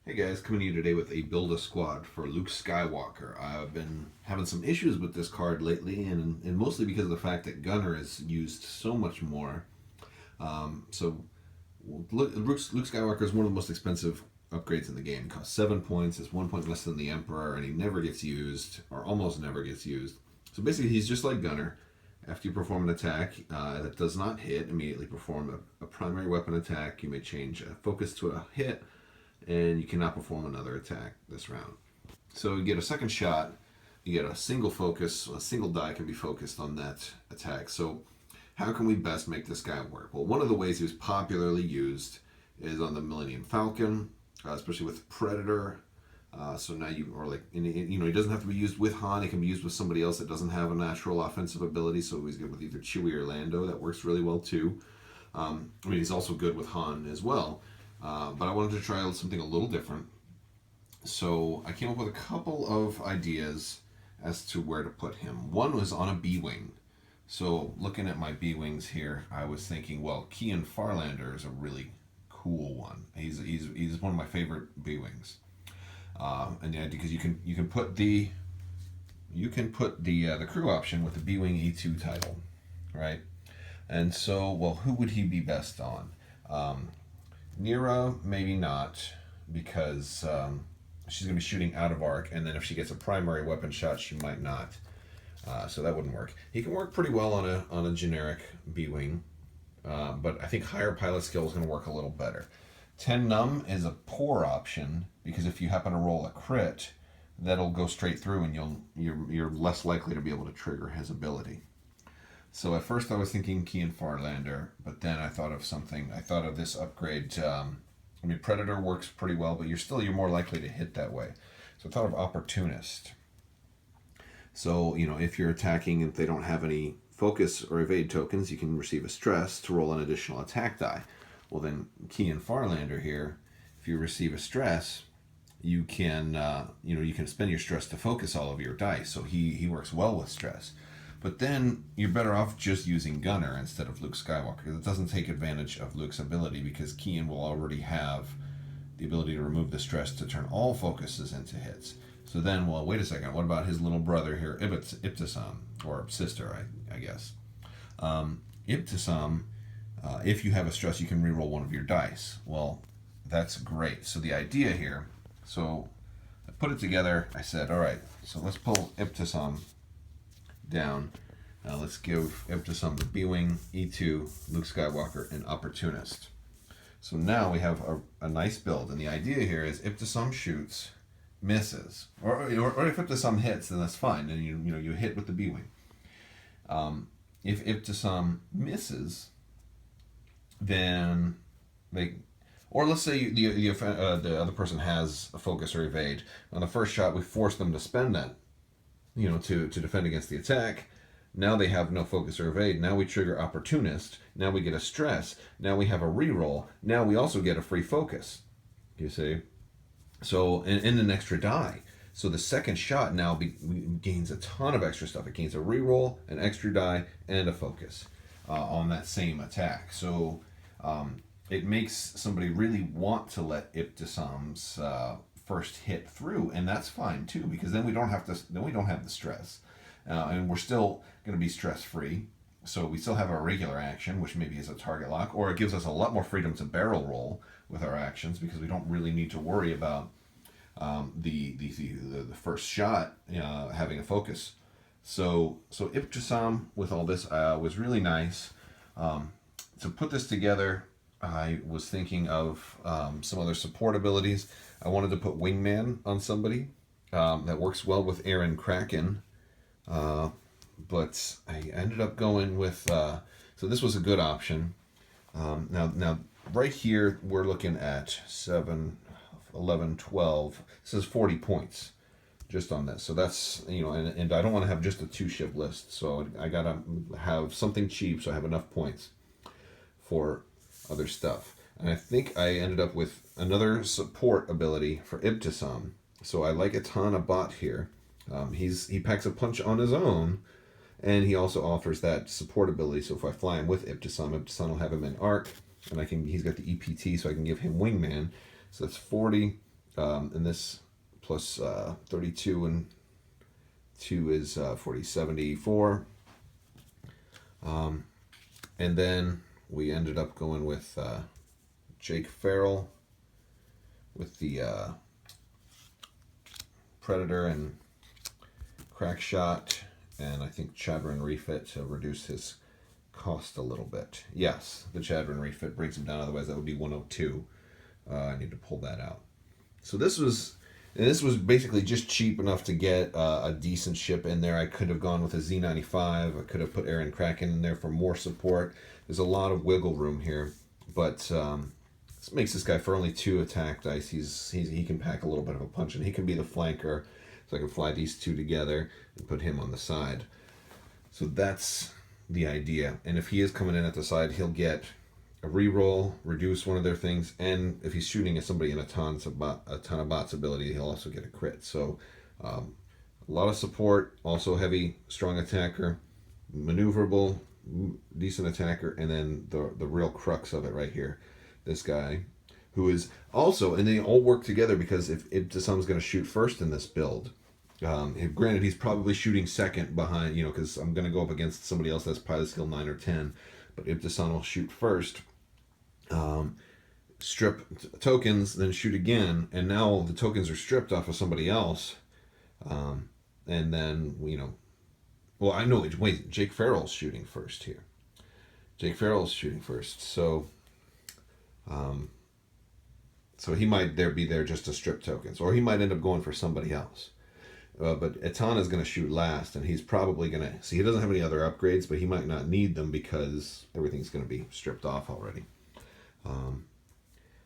Hey guys, coming to you today with a build a squad for Luke Skywalker. I've been having some issues with this card lately, and mostly because of the fact that Gunner is used so much more. So Luke Skywalker is one of the most expensive upgrades in the game. It costs 7 points. It's 1 point less than the Emperor, and he never gets used, or almost never gets used. So basically, he's just like Gunner. After you perform an attack that does not hit, immediately perform a primary weapon attack. You may change a focus to a hit, and you cannot perform another attack this round. So you get a second shot, you get a single focus, a single die can be focused on that attack. So how can we best make this guy work? Well, one of the ways he was popularly used is on the Millennium Falcon, especially with Predator. So now he doesn't have to be used with Han. It can be used with somebody else that doesn't have a natural offensive ability. So he's good with either Chewie or Lando. That works really well too. He's also good with Han as well. But I wanted to try something a little different. So I came up with a couple of ideas as to where to put him. One was on a B-Wing. So looking at my B-Wings here, I was thinking, well, Kian Farlander is a really cool one. He's one of my favorite B-Wings. And yeah, because you can put the crew option with the B-Wing E2 title, right? And so, well, who would he be best on? Nira, maybe not, because she's going to be shooting out of arc, and then if she gets a primary weapon shot, she might not. So that wouldn't work. He can work pretty well on a generic B-Wing, but I think higher pilot skill is going to work a little better. 10 Num is a poor option, because if you happen to roll a crit, that'll go straight through, and you're less likely to be able to trigger his ability. So at first I was thinking Kian Farlander, but then I thought of something. I thought of this upgrade. Predator works pretty well, but you're more likely to hit that way. So I thought of Opportunist. So, if you're attacking, if they don't have any focus or evade tokens, you can receive a stress to roll an additional attack die. Well, then Kian Farlander here, if you receive a stress, you can spend your stress to focus all of your dice. So he works well with stress. But then you're better off just using Gunner instead of Luke Skywalker, because it doesn't take advantage of Luke's ability, because Kian will already have the ability to remove the stress to turn all focuses into hits. So then, well, wait a second, what about his little brother here, Ibtisam, or sister, I guess. Ibtisam, if you have a stress, you can reroll one of your dice. Well, that's great. So the idea here, so I put it together, I said, all right, so let's pull Ibtisam down. Now let's give Ibtisam the B-Wing, E2, Luke Skywalker, and Opportunist. So now we have a nice build, and the idea here is Ibtisam shoots, misses, or if Ibtisam hits, then that's fine, and you hit with the B-Wing. If Ibtisam misses, then or let's say the other person has a focus or evade. On the first shot, we force them to spend that, to defend against the attack. Now they have no focus or evade. Now we trigger Opportunist. Now we get a stress. Now we have a reroll. Now we also get a free focus. You see? So, and an extra die. So the second shot now gains a ton of extra stuff. It gains a reroll, an extra die, and a focus on that same attack. So it makes somebody really want to let Ibtisam's first hit through, and that's fine too, because then we don't have the stress, and we're still going to be stress free. So we still have our regular action, which maybe is a target lock, or it gives us a lot more freedom to barrel roll with our actions, because we don't really need to worry about the first shot having a focus. So Ibtisam with all this was really nice. To put this together, I was thinking of some other support abilities. I wanted to put Wingman on somebody that works well with Aaron Kraken, but I ended up going with. So this was a good option. Now right here we're looking at 7, 11, 12. This is 40 points just on this. So that's and I don't want to have just a 2-ship list. So I gotta have something cheap so I have enough points for other stuff. And I think I ended up with another support ability for Ibtisam. So I like a ton of bot here. He packs a punch on his own, and he also offers that support ability. So if I fly him with Ibtisam will have him in arc, and he's got the EPT, so I can give him Wingman. So that's 40 And this plus 32 and 2 is 40, 74. And then we ended up going with Jake Farrell with the Predator and Crack Shot, and I think Chadron refit to reduce his cost a little bit. Yes, the Chadron refit brings him down, otherwise that would be 102. I need to pull that out. So this was basically just cheap enough to get a decent ship in there. I could have gone with a Z95. I could have put Aaron Kraken in there for more support. There's a lot of wiggle room here, but this makes this guy for only 2 attack dice. He can pack a little bit of a punch, and he can be the flanker. So I can fly these 2 together and put him on the side. So that's the idea. And if he is coming in at the side, he'll get a reroll, reduce one of their things, and if he's shooting at somebody in a ton of bots ability, he'll also get a crit. So a lot of support, also heavy, strong attacker, maneuverable, decent attacker, and then the real crux of it right here, this guy, who is also, and they all work together because if Ibtisam's going to shoot first in this build, granted he's probably shooting second behind, because I'm going to go up against somebody else that's pilot skill 9 or 10, but Ibtisam will shoot first, strip tokens, then shoot again, and now the tokens are stripped off of somebody else, and then well, I know. Wait, Jake Farrell's shooting first here. Jake Farrell's shooting first, so he might be there just to strip tokens, or he might end up going for somebody else. But Etana's going to shoot last, and he's probably going to... See, he doesn't have any other upgrades, but he might not need them because everything's going to be stripped off already.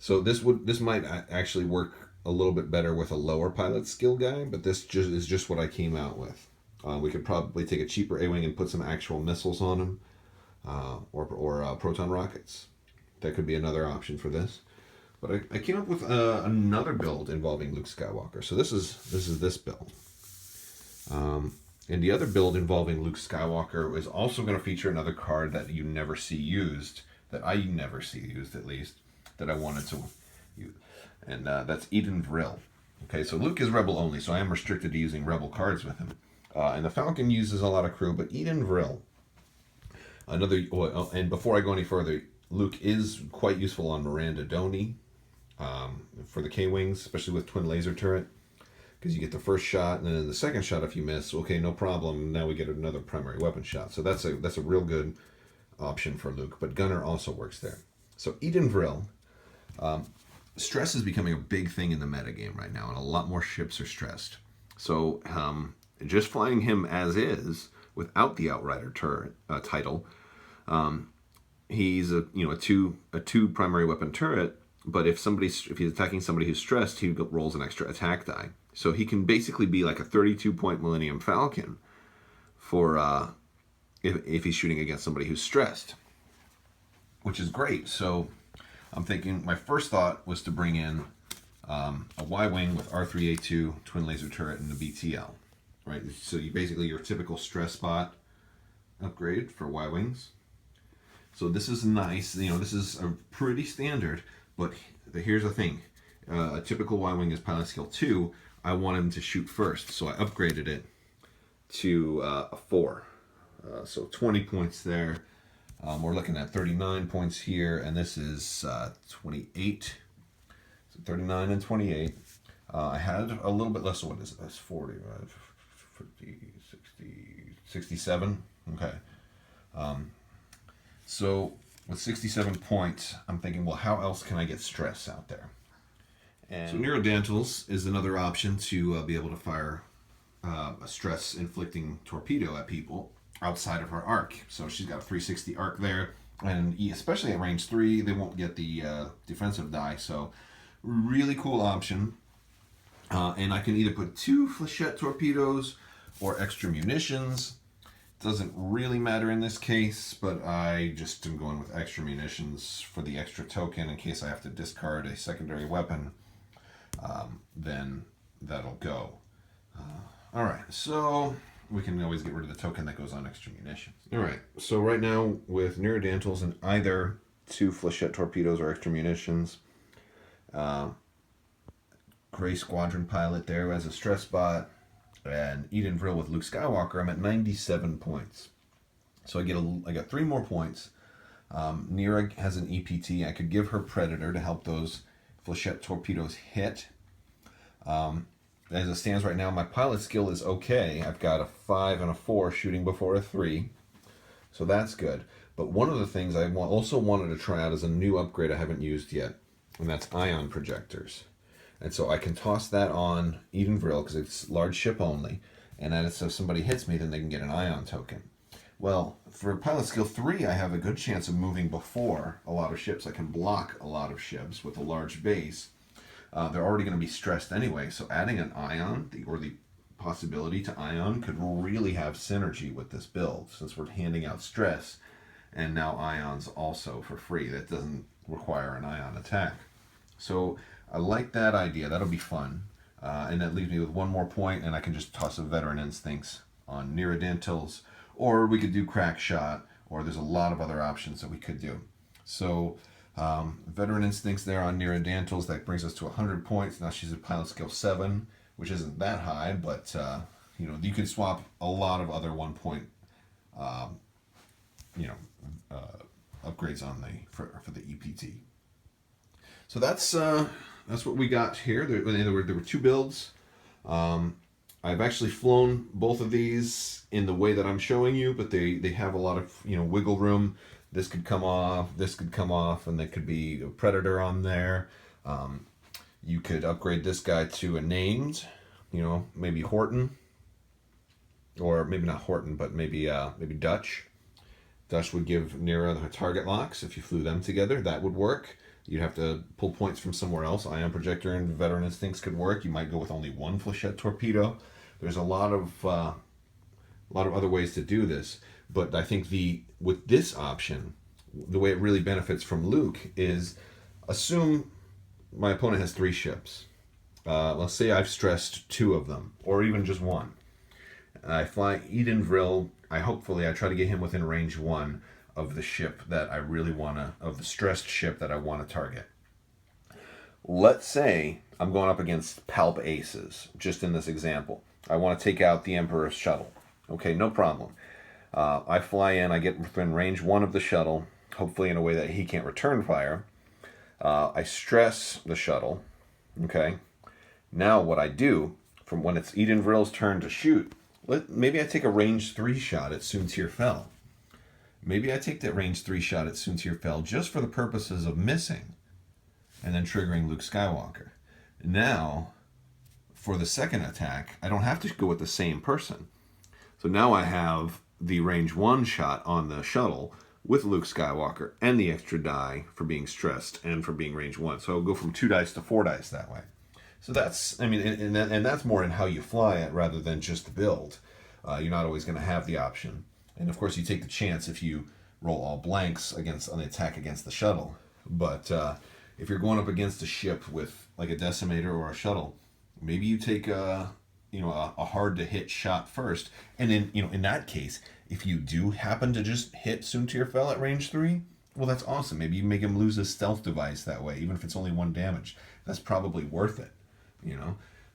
So this might actually work a little bit better with a lower pilot skill guy, but this is just what I came out with. We could probably take a cheaper A-Wing and put some actual missiles on him, or proton rockets. That could be another option for this. But I came up with another build involving Luke Skywalker. So this is this build. And the other build involving Luke Skywalker is also going to feature another card that you never see used, that I never see used at least, that I wanted to use. And that's Eden Vril. Okay, so Luke is Rebel only, so I am restricted to using Rebel cards with him. And the Falcon uses a lot of crew, but Eden Vril. And before I go any further, Luke is quite useful on Miranda Doney for the K-Wings, especially with twin laser turret, because you get the first shot, and then the second shot if you miss, okay, no problem, now we get another primary weapon shot. So that's a real good option for Luke, but Gunner also works there. So Eden Vril, stress is becoming a big thing in the metagame right now, and a lot more ships are stressed. So just flying him as is, without the Outrider turret title, he's a two primary weapon turret. But if he's attacking somebody who's stressed, he rolls an extra attack die. So he can basically be like a 32-point Millennium Falcon for if he's shooting against somebody who's stressed, which is great. So I'm thinking, my first thought was to bring in a Y-Wing with R3A2, twin laser turret, and the BTL. Right, so your typical stress spot upgrade for Y-Wings. So this is nice. This is a pretty standard. But here's the thing. A typical Y-Wing is pilot skill 2. I want him to shoot first, so I upgraded it to a 4. So 20 points there. We're looking at 39 points here, and this is 28. So 39 and 28. I had a little bit less. So what is it? That's 40, 50, 60, 67. Okay. So with 67 points, I'm thinking, well, how else can I get stress out there? And so Neurodantals is another option to be able to fire a stress-inflicting torpedo at people outside of her arc. So she's got a 360 arc there, and especially at range 3, they won't get the defensive die. So really cool option. And I can either put 2 flechette torpedoes or extra munitions. Doesn't really matter in this case, but I just am going with extra munitions for the extra token in case I have to discard a secondary weapon. Then that'll go. Alright, so we can always get rid of the token that goes on extra munitions. Alright, so right now with Neurodantals and either 2 flechette torpedoes or extra munitions, Gray Squadron pilot there as a stress bot, and Eden Vril with Luke Skywalker, I'm at 97 points. So I got 3 more points. Nira has an EPT. I could give her Predator to help those flechette torpedoes hit. As it stands right now, my pilot skill is okay. I've got a 5 and a 4 shooting before a 3. So that's good. But one of the things I also wanted to try out is a new upgrade I haven't used yet, and that's ion projectors. And so I can toss that on Eden Vril because it's large ship only, and then if somebody hits me, then they can get an ion token. Well, for pilot skill 3, I have a good chance of moving before a lot of ships. I can block a lot of ships with a large base. They're already going to be stressed anyway, so adding an ion, or the possibility to ion, could really have synergy with this build, since we're handing out stress, and now ions also for free. That doesn't require an ion attack. So I like that idea. That'll be fun. And that leaves me with 1 more point, and I can just toss a Veteran Instincts on Neradantals, or we could do Crack Shot, or there's a lot of other options that we could do. So Veteran Instincts there on Neradantals, that brings us to 100 points. Now she's at pilot skill 7, which isn't that high, but you can swap a lot of other 1 point upgrades on for the EPT. So that's what we got here. There were 2 builds. I've actually flown both of these in the way that I'm showing you, but they have a lot of wiggle room. This could come off, this could come off, and there could be a Predator on there. You could upgrade this guy to a named, maybe Horton, or maybe not Horton, but maybe Dutch. Dutch would give Nira her target locks. If you flew them together, that would work. You'd have to pull points from somewhere else. Ion Projector and Veteran Instincts could work. You might go with only 1 flechette torpedo. There's a lot of other ways to do this. But I think with this option, the way it really benefits from Luke is, assume my opponent has 3 ships. Let's say I've stressed 2 of them, or even just 1. I fly Eden Vril. I try to get him within range 1 of the ship that I really of the stressed ship that I want to target. Let's say I'm going up against Palp Aces, just in this example. I want to take out the Emperor's shuttle. Okay, no problem. I fly in, I get within range 1 of the shuttle, hopefully in a way that he can't return fire. I stress the shuttle. Okay. Now what I do, from when it's Eden Vril's turn to shoot, maybe I take a range 3 shot at Soontir Fel. Maybe I take that range 3 shot at Soontir Fel just for the purposes of missing and then triggering Luke Skywalker. Now, for the second attack, I don't have to go with the same person. So now I have the range 1 shot on the shuttle with Luke Skywalker and the extra die for being stressed and for being range 1. So I'll go from 2 dice to 4 dice that way. So that's, and that's more in how you fly it rather than just the build. You're not always going to have the option. And of course you take the chance if you roll all blanks on the attack against the shuttle. But if you're going up against a ship with like a decimator or a shuttle, maybe you take a hard to hit shot first. And then, in that case, if you do happen to just hit Soontir Fel at range 3, well, that's awesome. Maybe you make him lose his stealth device that way, even if it's only 1 damage. That's probably worth it,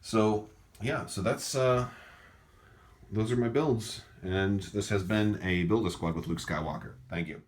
So, yeah, so that's, those are my builds. And this has been a Build-A-Squad with Luke Skywalker. Thank you.